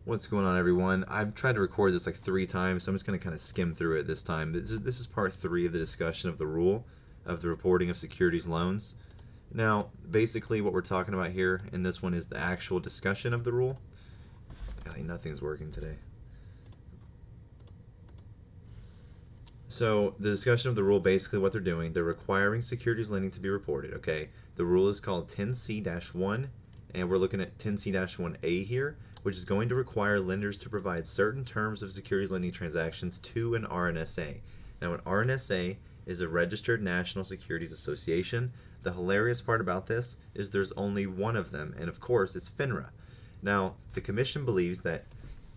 What's going on, everyone? I've tried to record this like 3 times, so I'm just going to kind of skim through it this time. This is part 3 of the discussion of the rule of the reporting of securities loans. Now, basically what we're talking about here in this one is the actual discussion of the rule. Golly, nothing's working today. So the discussion of the rule, basically what they're doing, they're requiring securities lending to be reported, okay? The rule is called 10C-1, and we're looking at 10C-1A here, which is going to require lenders to provide certain terms of securities lending transactions to an RNSA. Now, an RNSA is a Registered National Securities Association. The hilarious part about this is there's only one of them, and of course, it's FINRA. Now, the Commission believes that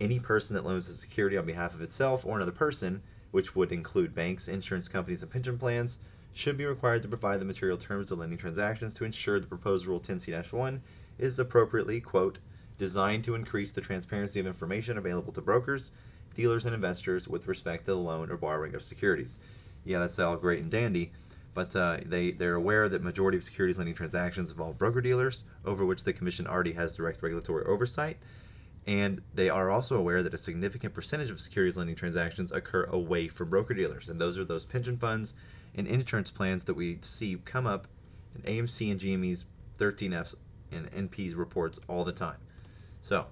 any person that loans a security on behalf of itself or another person, which would include banks, insurance companies, and pension plans, should be required to provide the material terms of lending transactions to ensure the proposed Rule 10C-1 is appropriately, quote, designed to increase the transparency of information available to brokers, dealers, and investors with respect to the loan or borrowing of securities. Yeah, that's all great and dandy, but they're aware that majority of securities lending transactions involve broker-dealers, over which the Commission already has direct regulatory oversight, and they are also aware that a significant percentage of securities lending transactions occur away from broker-dealers, and those are those pension funds and insurance plans that we see come up in AMC and GME's 13Fs and NP's reports all the time. So,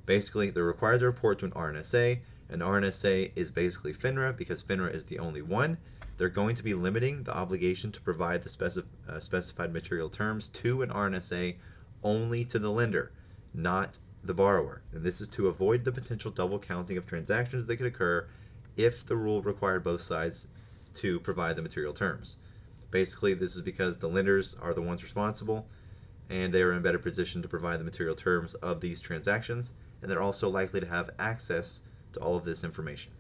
basically, they're required to report to an RNSA. An RNSA is basically FINRA because FINRA is the only one. They're going to be limiting the obligation to provide the specified material terms to an RNSA only to the lender, not the borrower. And this is to avoid the potential double counting of transactions that could occur if the rule required both sides to provide the material terms. Basically, this is because the lenders are the ones responsible, and they are in a better position to provide the material terms of these transactions, and they're also likely to have access to all of this information.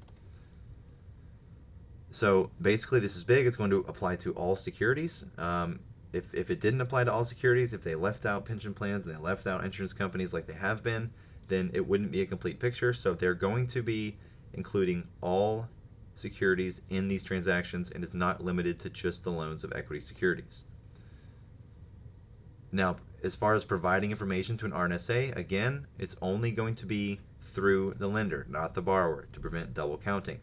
So basically, this is big. It's going to apply to all securities. If it didn't apply to all securities, if they left out pension plans and they left out insurance companies like they have been, then it wouldn't be a complete picture. So they're going to be including all securities in these transactions, and it's not limited to just the loans of equity securities. Now, as far as providing information to an RNSA, again, it's only going to be through the lender, not the borrower, to prevent double counting.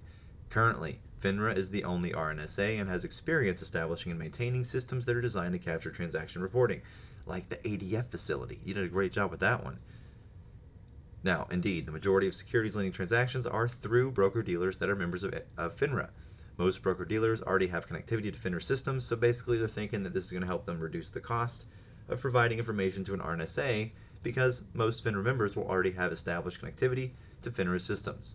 Currently, FINRA is the only RNSA and has experience establishing and maintaining systems that are designed to capture transaction reporting, like the ADF facility. You did a great job with that one. Now, indeed, the majority of securities lending transactions are through broker-dealers that are members of FINRA. Most broker-dealers already have connectivity to FINRA systems, so basically they're thinking that this is going to help them reduce the cost of providing information to an RNSA because most FINRA members will already have established connectivity to FINRA systems.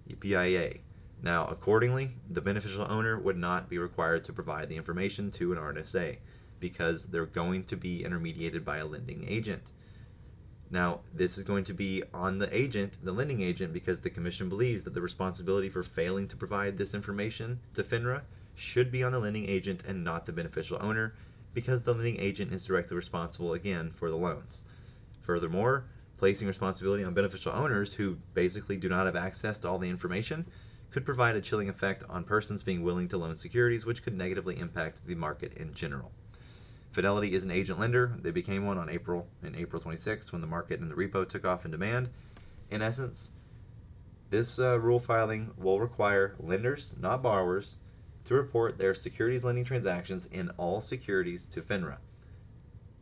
EPIA. Now, accordingly, the beneficial owner would not be required to provide the information to an RNSA because they're going to be intermediated by a lending agent. Now, this is going to be on the agent, the lending agent, because the Commission believes that the responsibility for failing to provide this information to FINRA should be on the lending agent and not the beneficial owner, because the lending agent is directly responsible, again, for the loans. Furthermore, placing responsibility on beneficial owners who basically do not have access to all the information could provide a chilling effect on persons being willing to loan securities, which could negatively impact the market in general. Fidelity is an agent lender. They became one on April 26 when the market and the repo took off in demand. In essence, this rule filing will require lenders, not borrowers, to report their securities lending transactions in all securities to FINRA,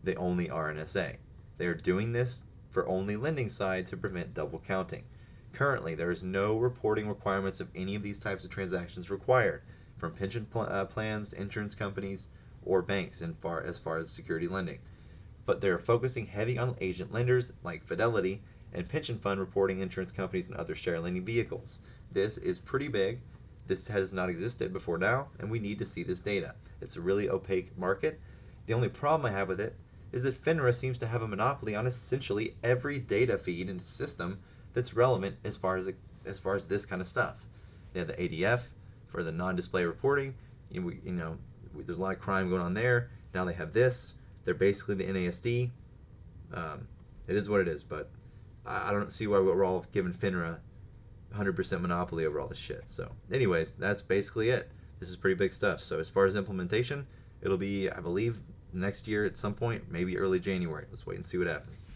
the only RNSA. They are doing this for only lending side to prevent double counting. Currently, there is no reporting requirements of any of these types of transactions required from pension plans, insurance companies, or banks as far as security lending. But they're focusing heavy on agent lenders like Fidelity and pension fund reporting insurance companies and other share lending vehicles. This is pretty big. This has not existed before now, and we need to see this data. It's a really opaque market. The only problem I have with it is that FINRA seems to have a monopoly on essentially every data feed and system that's relevant as far as this kind of stuff. They have the ADF for the non-display reporting. There's a lot of crime going on there. Now they have this. They're basically the NASD. It is what it is, but I don't see why we're all giving FINRA 100% monopoly over all this shit. So anyways, that's basically it. This is pretty big stuff. So as far as implementation, it'll be, I believe, next year at some point, maybe early January. Let's wait and see what happens.